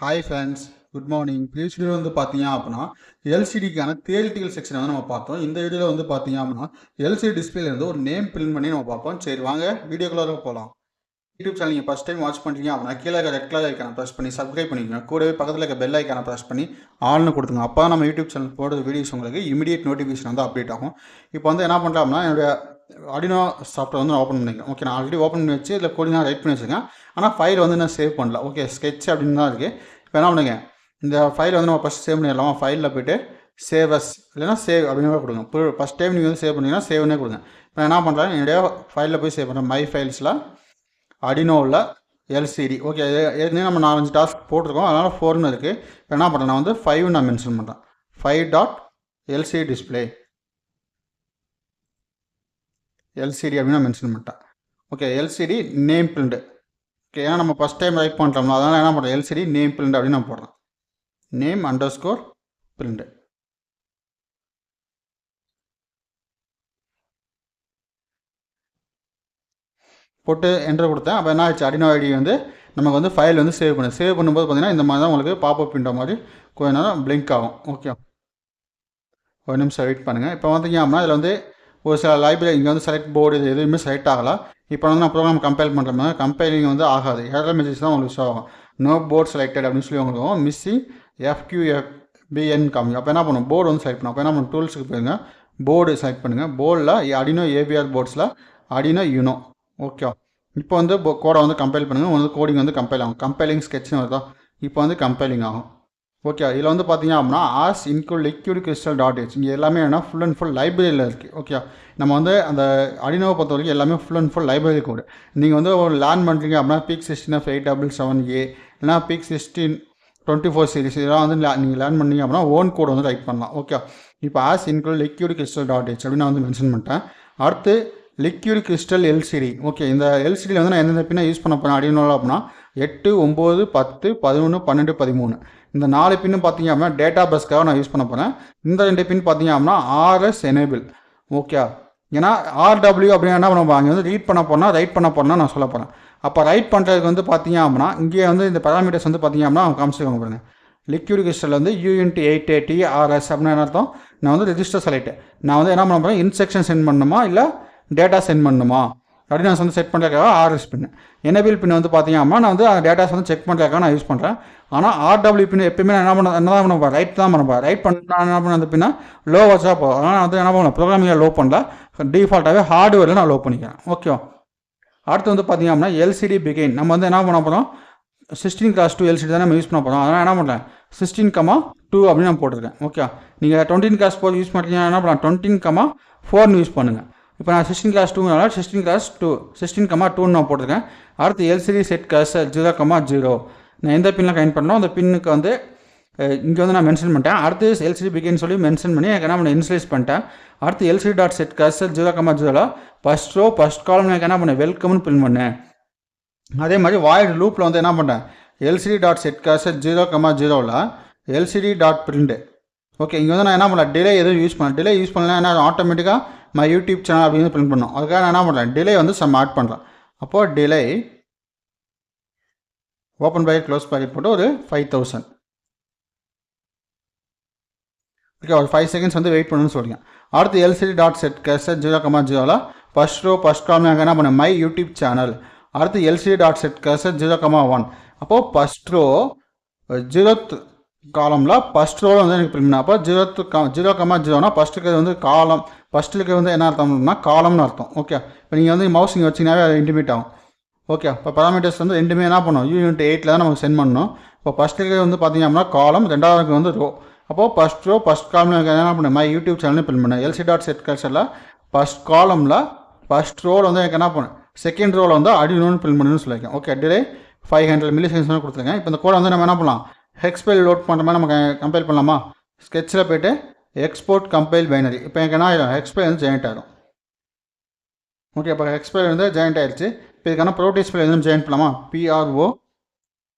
Hi friends, good morning. Previous video வந்து பார்த்தீங்க அப்படின்னா எல்சிடிக்கான தியரிட்டிக்கல் செக்ஷன் வந்து நம்ம பார்த்தோம். இந்த வீடியோவில் வந்து பார்த்தீங்க அப்படின்னா எல்சிடி டிஸ்பிளேல இருந்து ஒரு நேம் பிரிண்ட் பண்ணி நம்ம பார்ப்போம். சரி வாங்க வீடியோக்குள்ளார போகலாம். யூடியூப் சேனல் நீங்கள் ஃபஸ்ட் டைம் வாட்ச் பண்ணுறீங்க அப்படின்னா கீழே இருக்க ரெட் கலர் ஐக்கான ப்ரெஸ் பண்ணி சப்ஸ்கிரைப் பண்ணிக்கோங்க. கூடவே பக்கத்தில் இருக்க பெல் ஐக்கான ப்ரெஸ் பண்ணி ஆல்னு கொடுத்துங்க. அப்போ தான் நம்ம யூடியூப் சேனல் போடுற வீடியோஸ் உங்களுக்கு இமீடியட் நோட்டிஃபிகேஷன் வந்து அப்டேட் ஆகும். இப்போ வந்து என்ன பண்ணுறோம்னா என்னுடைய ஆர்டினோ சாஃப்ட்வேர் வந்து ஓப்பன் பண்ணிக்கிறேன். ஓகே, நான் ஆல்ரெடி ஓப்பன் பண்ணி வச்சு இதில் கோடிங் ரைட் பண்ணி வச்சுருக்கேன். ஆனால் ஃபைல் வந்து நான் சேவ் பண்ணல. ஓகே, ஸ்கெட்ச் அப்படின்னு தான் இருக்குது. இப்போ என்ன பண்ணுங்க, இந்த ஃபைல் வந்து நம்ம ஃபஸ்ட் சேவ் பண்ணிடலாமா? ஃபைலில் போய்ட்டு சேவஸ் இல்லைனா சேவ் அப்படின்னு கொடுங்க. இப்போ ஃபஸ்ட் டைம் நீங்கள் வந்து சேவ் பண்ணிங்கன்னா சேவ்னே கொடுங்க. இப்போ நான் என்ன பண்ணுறேன், என்னுடைய ஃபைலில் போய் சேவ் பண்ணுறேன். மை ஃபைல்ஸில் ஆர்டினோவில் எல்சிடி. ஓகே, ஏற்கனவே நம்ம 4-5 டாஸ்க் போட்டிருக்கோம், அதனால் 4ன்னு இருக்குது. இப்போ என்ன பண்ணுறேன், நான் வந்து 5 நான் மென்ஷன் பண்ணுறேன். 5.lcd டிஸ்பிளே எல்சிடி அப்படின்னு நான் மென்ஷன் பண்ணிட்டேன். Okay, LCD name print. Okay, ஏன்னா நம்ம ஃபஸ்ட் டைம் ரைட் பண்ணுறோம்னா அதனால் என்ன பண்ணுறோம், எல்சிடி நேம் பிரிண்ட் அப்படின்னு நான் போடுறேன். நேம் அண்டர்ஸ்கோர் பிரிண்ட் போட்டு என்ட்ரு கொடுத்தேன். அப்போ என்ன ஆச்சு, ஆர்டினோ ஐடி வந்து நமக்கு வந்து ஃபைல் வந்து சேவ் பண்ணும்போது பார்த்தீங்கன்னா இந்த மாதிரி தான் உங்களுக்கு பாப்அப் விண்டோ மாதிரி கொஞ்ச நேரம் பிளிங்க் ஆகும். ஓகே, ஒரு நிமிஷம் வெயிட் பண்ணுங்கள். இப்போ பார்த்தீங்க அப்படின்னா இதில் வந்து ஒரு சில லைப்ரரி இங்கே வந்து செலக்ட் போர்டு இது எதுவுமே செலக்ட் ஆகலாம். இப்போ வந்து நான் ப்ரோக்ராம் கம்பைல் பண்ணுறோம்னா கம்பைலிங் வந்து ஆகாது. எரர் மெசேஜ் தான் உங்களுக்கு ஷோ ஆகும். நோ போர்ட் செலக்டட் அப்படின்னு சொல்லி உங்களுக்கு மிஸ்ஸிங் FQFBN காமிக்கும். அப்போ என்ன பண்ணும், போர்டு வந்து செலக்ட் பண்ணும். அப்போ என்ன பண்ணும், டூல்ஸுக்கு போயிருங்க, போர்டு செலக்ட் பண்ணுங்கள். போர்டில் ஆர்டினோ AVR போர்ட்ஸில் ஆர்டினோ யூனோ. ஓகே, இப்போ வந்து கோடை வந்து கம்பைல் பண்ணுங்கள். உங்களுக்கு கோடிங் வந்து கம்பைல் ஆகும். கம்பைலிங் ஸ்கெட்ச்னு வருதா, இப்போ வந்து கம்பைலிங் ஆகும். ஓகே, இதில் வந்து பார்த்தீங்க அப்படின்னா as include liquid crystal .h இங்கே எல்லாமே என்ன ஃபுல் அண்ட் ஃபுல் லைப்ரரியில் இருக்குது. ஓகே, நம்ம வந்து அந்த ஆர்டினோவை பொறுத்த வரைக்கும் எல்லாமே ஃபுல் அண்ட் ஃபுல் லைப்ரரி கோடு. நீங்கள் வந்து ஒரு லேர்ன் பண்ணுறீங்க அப்படின்னா PIC 16F877A இல்லைனா PIC 1624 சீரிஸ் இதெல்லாம் வந்து நீங்கள் லேர்ன் பண்ணீங்க அப்படின்னா ஓன் கோடு வந்து ரைட் பண்ணலாம். ஓகே, இப்போ as include liquid crystal .h அப்படின்னு நான் வந்து மென்ஷன் பண்ணிட்டேன். அடுத்து லிக்விட் கிறிஸ்டல் LCD. ஓகே, இந்த LCD வந்து நான் எந்தெந்த பின்னா யூஸ் பண்ண போகிறேன் ஆர்டினோவில் அப்படின்னா 8, 9, 10, 11, 12, 13 இந்த 4 பின்னு பார்த்தீங்க அப்படின்னா டேட்டா பஸ்க்காக நான் யூஸ் பண்ண போகிறேன். இந்த 2 பின் பார்த்தீங்க அப்படின்னா RS எனேபிள். ஓகே, ஏன்னா RW அப்படின்னு என்ன பண்ண அங்கே வந்து ரீட் பண்ண போனால் ரைட் பண்ண போனால் நான் சொல்ல போகிறேன். அப்போ ரைட் பண்ணுறதுக்கு வந்து பார்த்தீங்க அப்படின்னா இங்கே வந்து இந்த பேராமீட்டர்ஸ் வந்து பார்த்தீங்க அப்படின்னா அவங்க காமிச்சிருக்காங்க பாருங்க. லிக்விட் கிறிஸ்டல் வந்து U*880 RS அப்படின்னு என்ன அர்த்தம், நான் வந்து ரெஜிஸ்டர் செலக்ட் நான் வந்து என்ன பண்ண போகிறேன், இன்ஸ்ட்ரக்ஷன் சென்ட் பண்ணணுமா இல்லை டேட்டா சென்ட் பண்ணணுமா அப்படின்னு நான் வந்து செட் பண்ணுறதுக்காக RS பின். எனேபிள் பின் வந்து பார்த்தீங்க அப்படின்னா நான் வந்து டேட்டாஸ் வந்து செக் பண்ணுறதுக்காக நான் யூஸ் பண்ணுறேன். ஆனால் RW பின் எப்பயுமே நான் என்ன தான் பண்ண போகிறேன், ரைட் தான் பண்ண போகிறேன். ரைட் பண்ண என்ன பண்ண அந்த பின்னா லோ வச்சா போதும். அதனால் வந்து என்ன பண்ணலாம், ப்ரோக்ராமிங்கில் லோ பண்ணல, டிஃபால்ட்டாகவே ஹார்ட்வேரில் நான் லோ பண்ணிக்கிறேன். ஓகே, அடுத்து வந்து பார்த்தீங்க அப்படின்னா LCD பிகின். நம்ம வந்து என்ன பண்ண போகிறோம், 16:2 LCD தான் நம்ம யூஸ் பண்ண போகிறோம். அதனால் என்ன பண்ணுறேன், 16:2 அப்படின்னு நான் போட்டிருக்கேன். ஓகே, நீங்கள் 20:4 யூஸ் பண்ணுறீங்கன்னா என்ன பண்ணலாம், 20:4 யூஸ் பண்ணுங்கள். இப்போ நான் 16:2 16:2 நான் போட்டிருக்கேன். அடுத்து LCD செட் கர்சர் 0,0 நான் எந்த பின்னில் கனெக்ட் பண்ணோம் அந்த பின்னுக்கு வந்து இங்கே வந்து நான் மென்ஷன் பண்ணிட்டேன். அடுத்து LCD பிகின் சொல்லி மென்ஷன் பண்ணி எனக்கு என்ன பண்ண இன்ஸ்லைஸ் பண்ணிட்டேன். அடுத்து LCD.set cursor 0,0 first row first காலம் எனக்கு என்ன பண்ணேன், வெல்கம்னு பிரிண்ட் பண்ணேன். அதே மாதிரி வாய்ட் லூப்பில் வந்து என்ன பண்ணேன், LCD.set கர்சர் 0,0 LCD.print. ஓகே, இங்கே வந்து நான் என்ன பண்ணேன், டிலே எதுவும் யூஸ் பண்ணேன். டிலே யூஸ் பண்ணலாம், ஏன்னா ஆட்டோமேட்டிக்காக மை யூடியூப் சேனல் அப்படின்னு பிரிண்ட் பண்ணோம். அதுக்காக நான் என்ன பண்ணுறேன், டிலே வந்து சம் ஆட் பண்ணுறேன். அப்போது delay open by close by போட்டு ஒரு 5000. ஓகே, ஒரு 5 செகண்ட்ஸ் வந்து வெயிட் பண்ணணும்னு சொல்லுங்கள். அடுத்து LCD.set cursor 0,0 first row first காலம் நாங்கள் என்ன பண்ணேன், மை யூடியூப் சேனல். அடுத்து LCD.set கர்சர் 0,1 அப்போது ஃபஸ்ட் ரோ 0th காலமில் ஃபஸ்ட் ரோவில் வந்து எனக்கு பிரிண்ட் பண்ணேன். அப்போ 0,0னா ஃபஸ்ட்டுக்கு வந்து காலம், ஃபஸ்ட்டுக்கு வந்து என்ன அர்த்தம்னா காலம்னு அர்த்தம். ஓகே, இப்போ நீங்கள் வந்து மவுஸ் இங்கே வச்சிங்கனாவே அது இன்டிமேட் ஆகும். ஓகே, இப்போ பேராமீட்டர்ஸ் வந்து ரெண்டுமே என்ன பண்ணும், U*8 தான் நமக்கு சென்ட் பண்ணணும். இப்போ ஃபஸ்ட்டுக்கு வந்து பார்த்தீங்க அப்படின்னா காலம், ரெண்டாவதுக்கு வந்து ரோ. அப்போது ஃபஸ்ட் ரோ ஃபஸ்ட் காலம் என்ன பண்ணேன், மை யூடியூப் சேனல் பிரிண்ட் பண்ணேன். LCD.set கர்சரில் ஃபஸ்ட் காலமில் ஃபஸ்ட் ரோவில் வந்து எனக்கு என்ன பண்ணேன், செகண்ட் ரோவில் வந்து ஆர்டினோன்னு பிரிண்ட் பண்ணணும்னு சொல்லியிருக்கேன். ஓகே, டிலே 500 மில்லிசெகண்ட்ஸ் கொடுத்துருக்கேன். இப்போ இந்த கோடை வந்து நம்ம என்ன பண்ணலாம், ஹெக்ஸ்பைல் லோட் பண்ணுற மாதிரி நம்ம கம்பைல் பண்ணலாமா, ஸ்கெட்சில் போய்ட்டு எக்ஸ்போர்ட் கம்பைல் பைனரி. இப்போ எனக்கு என்ன ஆகிடும், ஹெக்ஸ்பைல் வந்து ஜாயிண்ட் ஆகிடும். ஓகே, இப்போ ஹெக்ஸ்பைல் வந்து ஜாயிண்ட் ஆகிடுச்சு. இப்போ இதுக்கான ப்ரோட்டீஸ் ஃபைல் எதுவும் ஜாயின் பண்ணலாமா, PRO.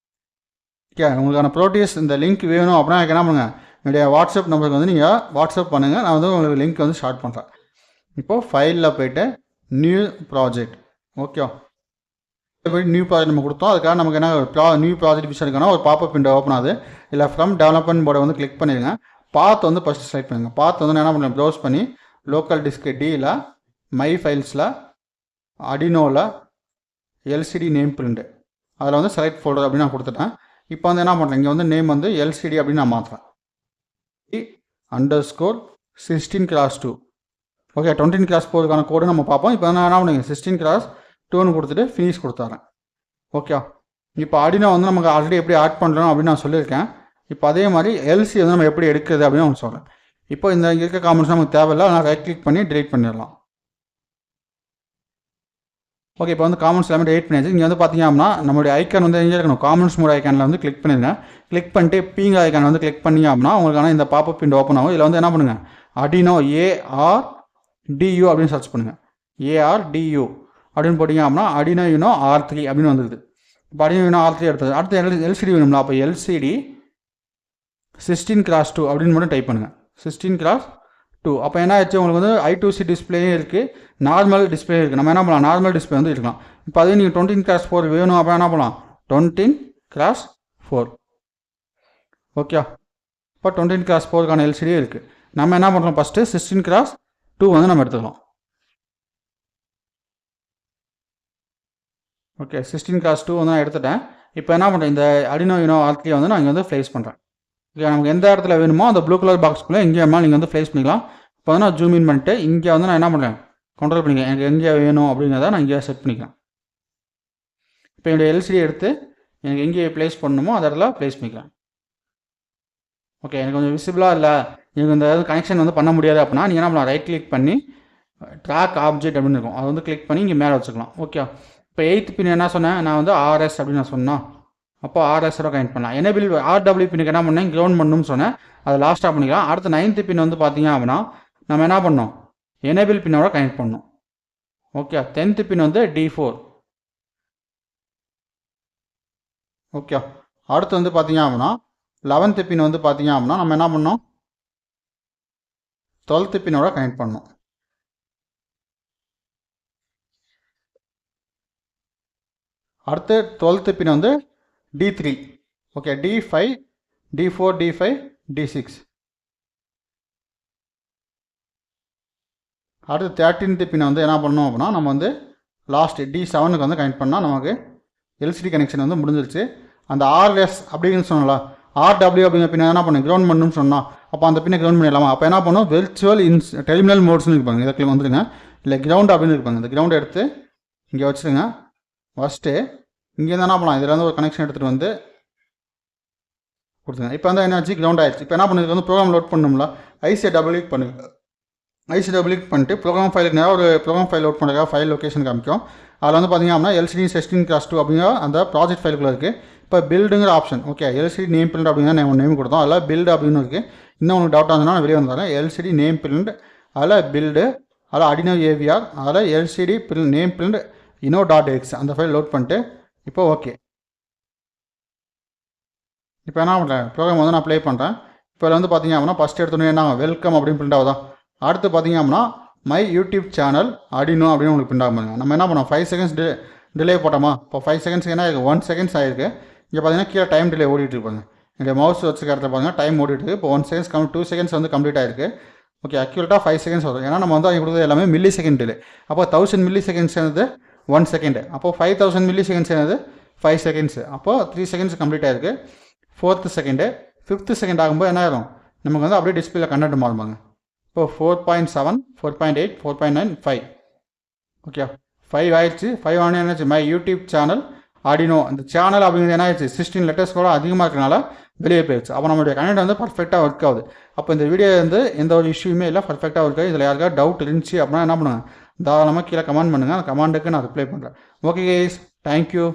ஓகே, உங்களுக்கான ப்ரோட்டீஸ் இந்த லிங்க் வேணும் அப்படின்னா எனக்கு என்ன பண்ணுங்கள், என்னுடைய வாட்ஸ்அப் நம்பருக்கு வந்து நீங்கள் வாட்ஸ்அப் பண்ணுங்கள், நான் வந்து உங்களுக்கு லிங்க் வந்து ஸ்டார்ட் பண்ணுறேன். இப்போது ஃபைலில் போய்ட்டு new project. Okay, new project நம்ம கொடுத்தோம். அதுக்காக நமக்கு என்ன நியூ ப்ராஜெக்ட் விஷயம் இருக்குன்னா ஒரு பாப்பப் விண்டோ ஓப்பன் ஆகுது. இல்லை ஃப்ரம் டெவலப்மெண்ட் போர்டை வந்து கிளிக் பண்ணிடுங்க. பாத் வந்து ஃபஸ்ட்டு செலக்ட் பண்ணுங்கள். பாத் வந்து என்ன பண்ணுறேன், ப்ரௌஸ் பண்ணி லோக்கல் டிஸ்க் டியில் மை ஃபைல்ஸில் அடினோவில் எல்சிடி நேம் பிரிண்ட் அதில் வந்து செலக்ட் ஃபோல்டர் அப்படின்னு நான் கொடுத்துட்டேன். இப்போ வந்து என்ன பண்ணுறேன், இங்கே வந்து நேம் வந்து எல்சிடி அப்படின்னு நான் மாற்றுறேன். _16x2. ஓகே, 20x4க்கான கோடு நம்ம பார்ப்போம். இப்போ நான் என்ன பண்ணுங்க 16x2ன்னு கொடுத்துட்டு ஃபினிஷ் கொடுத்துறேன். ஓகே, இப்போ அடினோ வந்து நமக்கு ஆல்ரெடி எப்படி ஆட் பண்ணுறோம் அப்படின்னு நான் சொல்லியிருக்கேன். இப்போ அதே மாதிரி எல்சி வந்து நம்ம எப்படி எடுக்கிறது அப்படின்னு நான் சொல்கிறேன். இப்போ இந்த இருக்க காமெண்ட்ஸ் நமக்கு தேவையில்லை, நான் ரைட் கிளிக் பண்ணி டிலீட் பண்ணிடலாம். ஓகே, இப்போ வந்து காமெண்ட்ஸ் எல்லாமே டிலீட் பண்ணியாச்சு. இங்கே வந்து பார்த்தீங்க அப்படின்னா நம்மளுடைய ஐக்கான் வந்து எங்கே இருக்கணும், காமெண்ட்ஸ் மோட் ஐக்கானில் வந்து கிளிக் பண்ணிடுங்க. கிளிக் பண்ணிட்டு பீங் ஐக்கான் வந்து கிளிக் பண்ணிங்க அப்படின்னா உங்களுக்கான இந்த பாப்பப் விண்டோ ஓப்பன் ஆகும். இதில் வந்து என்ன பண்ணுங்கள், அடினோ ARDU அப்படின்னு சர்ச் பண்ணுங்கள். ARDU அப்படின்னு போட்டிங்க அப்படின்னா அடினோ யூனோ R3 அப்படின்னு வந்துடுது. இப்போ அடினோ யூனோ R3 எடுத்தது. அடுத்து எல்சிடி வேணும்ல, அப்போ எல்சிடி 16x2 அப்படின்னு மட்டும் டைப் பண்ணுங்கள். 16x2. அப்போ என்ன ஆச்சு, உங்களுக்கு வந்து I2C டிஸ்பிளேயும் இருக்குது, நார்மல் டிஸ்பிளே இருக்குது. நம்ம என்ன பண்ணலாம், நார்மல் டிஸ்பிளே வந்து இருக்கலாம். இப்போ அதே நீங்கள் 20x4 வேணும் அப்போ என்ன பண்ணலாம், 20x4. ஓகே, இப்போ 20x4க்கான எல்சிடி இருக்குது. நம்ம என்ன பண்ணுறோம், ஃபஸ்ட்டு 16x2 வந்து நம்ம எடுத்துக்கலாம். ஓகே, 16x2 வந்து நான் எடுத்துட்டேன். இப்போ என்ன பண்ணுறேன், இந்த அடினோ யூனோ R3 வந்து நான் இங்கே வந்து ப்ளேஸ் பண்ணுறேன். ஓகே, நமக்கு எந்த இடத்துல வேணுமோ அந்த ப்ளூ கலர் பாக்ஸ்க்குள்ளே எங்கே வேணாலும் நீங்கள் வந்து ப்ளேஸ் பண்ணிக்கலாம். இப்போ வந்து நான் ஜூம் இன் பண்ணிட்டு இங்கே வந்து நான் என்ன பண்ணுறேன், கண்ட்ரோல் பண்ணிக்கிறேன். எனக்கு எங்கே வேணும் அப்படிங்கிறத நான் இங்கே செட் பண்ணிக்கிறேன். இப்போ என்னுடைய எல்சிடி எடுத்து எனக்கு எங்கே ப்ளேஸ் பண்ணணுமோ அந்த இடத்துல ப்ளேஸ் பண்ணிக்கிறேன். ஓகே, எனக்கு கொஞ்சம் விசிபிளாக இல்லை, எனக்கு இந்த கனெக்ஷன் வந்து பண்ண முடியாது அப்படின்னா நீங்கள் என்ன பண்ணலாம், ரைட் கிளிக் பண்ணி ட்ராக் ஆப்ஜெக்ட் அப்படின்னு இருக்கும், அதை வந்து கிளிக் பண்ணி இங்கே மேலே வச்சுக்கலாம். ஓகே, இப்போ 8th பின் என்ன சொன்னேன், நான் வந்து RS அப்படின்னு நான் சொன்னேன். அப்போ RSஓட கனெக்ட் பண்ணலாம். எனேபிள் RW பின்னுக்கு என்ன பண்ணேன், கிரவுண்ட் பண்ணணும்னு சொன்னேன், அதை லாஸ்ட்டாக பண்ணிக்கலாம். அடுத்து 9th பின் வந்து பார்த்தீங்க அப்படின்னா நம்ம என்ன பண்ணோம், எனேபிள் பின்னோட கனெக்ட் பண்ணணும். ஓகே, 10th பின் வந்து D4. ஓகே, அடுத்து வந்து பார்த்தீங்க அப்படின்னா 11th பின் வந்து பார்த்தீங்க அப்படின்னா நம்ம என்ன பண்ணோம், 12th பின்னோட கனெக்ட் பண்ணணும். அடுத்து 12th பின் வந்து D3. Okay, D5, D4, D5, D6. அடுத்து 13th பின் வந்து என்ன பண்ணணும் அப்படின்னா நம்ம வந்து லாஸ்ட் D7க்கு வந்து கனெக்ட் பண்ணால் நமக்கு எல்சிடி கனெக்ஷன் வந்து முடிஞ்சிருச்சு. அந்த RS அப்படின்னு சொன்னல, RW அப்படிங்கிற பின்ன என்ன பண்ணணும், கிரவுண்ட் பண்ணணும்னு சொன்னால் அப்போ அந்த பின்னை கிரவுண்ட் பண்ணிடலாமா. அப்போ என்ன பண்ணும், வெர்ச்சுவல் டெர்மினல் மோட்ஸ்னு இருப்பாங்க, இதில் வந்துடுங்க. இல்லை கிரவுண்ட் அப்படின்னு இருப்பாங்க, இந்த கிரவுண்டை எடுத்து இங்கே வச்சுருங்க. ஃபஸ்ட்டு இங்கே தான் என்ன பண்ணலாம், இதில் வந்து ஒரு கனெக்ஷன் எடுத்துகிட்டு வந்து கொடுத்துங்க. இப்போ வந்து என்னாச்சு, கிரவுண்ட் ஆயிடுச்சு. இப்போ என்ன பண்ணுறது, வந்து ப்ரோக்ராம் லோட் பண்ணணும்ல, ஐசியை டபுள் கிளிக் பண்ணுங்க. ஐசி டபுள் கிளிக் பண்ணிட்டு ப்ரோக்ராம் ஃபைலுக்கு நேரம் ஒரு ப்ரோக்ராம் ஃபைல் லோட் பண்ணுறதுக்காக ஃபைல் லொக்கேஷன் காமிக்கும். அதில் வந்து பார்த்தீங்க அப்படின்னா எல்சிடி 16x2 அப்படிங்கிற அந்த ப்ராஜெக்ட் ஃபைலுக்குள்ளே இருக்குது. இப்போ பில்டுங்கிற option, okay, LCD name print அப்படிங்கிற நேம் கொடுத்தோம், அதில் பில்டு அப்படின்னு இருக்குது. இன்னும் உங்களுக்கு டவுட்டாக இருந்ததுன்னா நான் வெளியே வந்தாங்க. எல்சிடி நேம் பிரிண்ட், அதில் பில்டு, அதில் அடினோ AVR, அதில் எல்சிடி நேம் பிரிண்ட் ino.x அந்த ஃபைல் லோட் பண்ணிட்டு இப்போ ஓகே. இப்போ என்ன பண்ணுறேன், ப்ரோக்ராம் வந்து நான் ப்ளே பண்ணுறேன். இப்போ வந்து பார்த்தீங்க அப்படின்னா ஃபஸ்ட் எடுத்தோன்னே என்ன வெல்கம் அப்படின்னு பிரிண்ட் ஆகுதா. அடுத்து பார்த்தீங்க அப்படின்னா மை யூடியூப் சேனல் அடினோ அப்படின்னு உங்களுக்கு பிரிண்ட் ஆகும். நம்ம என்ன பண்ணோம், 5 செகண்ட்ஸ் டிலே போட்டோமா. இப்போ 5 செகண்ட்ஸ் என்ன ஆயிருக்கு, 1 செகண்ட்ஸ் ஆயிருக்கு. இங்கே பார்த்தீங்கன்னா கீழே டைம் டிலே ஓடிட்டு இருப்பாங்க. என்னுடைய மவுஸ் வச்சுக்க இடத்துல பாருங்கள் டைம் ஓடிட்டு இருக்குது. இப்போ 1 செகண்ட்ஸ் 2 செகண்ட்ஸ் வந்து கம்ப்ளீட் ஆயிருக்கு. ஓகே, அக்யூரேட்டாக 5 செகண்ட்ஸ் வரும். ஏன்னா நம்ம வந்து அவங்க கொடுத்தது எல்லாமே மில்லி செகண்ட் டிலே. அப்போ 1000 மில்லி செகண்ட்ஸ் என்னது 1 செகண்ட். அப்போது 5000 மில்லி செகண்ட்ஸ் என்னது 5 செகண்ட்ஸ். அப்போது 3 செகண்ட்ஸ் கம்ப்ளீட் ஆயிருக்கு. 4th செகண்டு 5th செகண்ட் ஆகும்போது என்ன ஆயிரும், நமக்கு வந்து அப்படியே டிஸ்பிளேல கண்டென்ட் மாறுவாங்க. இப்போ 4.7, 4.8, 4.9, 5. ஓகே, 5 ஆயிடுச்சு. 5 ஆனால் என்னாச்சு, மை யூடியூப் சேனல் அடினோ. அந்த சேனல் அப்படிங்கிறது என்ன ஆயிடுச்சு, 16 லெட்டர்ஸ் கூட அதிகமாக இருக்கிறனால வெளியே போயிடுச்சு. அப்போ நம்மளுடைய கனெக்ட் வந்து பர்ஃபெக்டாக ஒர்க் ஆகுது. அப்போ இந்த வீடியோ வந்து எந்த ஒரு இஷ்யூமே இல்லை, பர்ஃபெக்டாக ஒர்க் ஆகுது. இதில் யாருக்காவது டவுட் இருந்துச்சு அப்படின்னா என்ன பண்ணுங்கள், தாராளமாக கீழே கமெண்ட் பண்ணுங்கள். அந்த கமெண்ட்டுக்கு நான் ரிப்ளை பண்ணுறேன். Okay guys, thank you.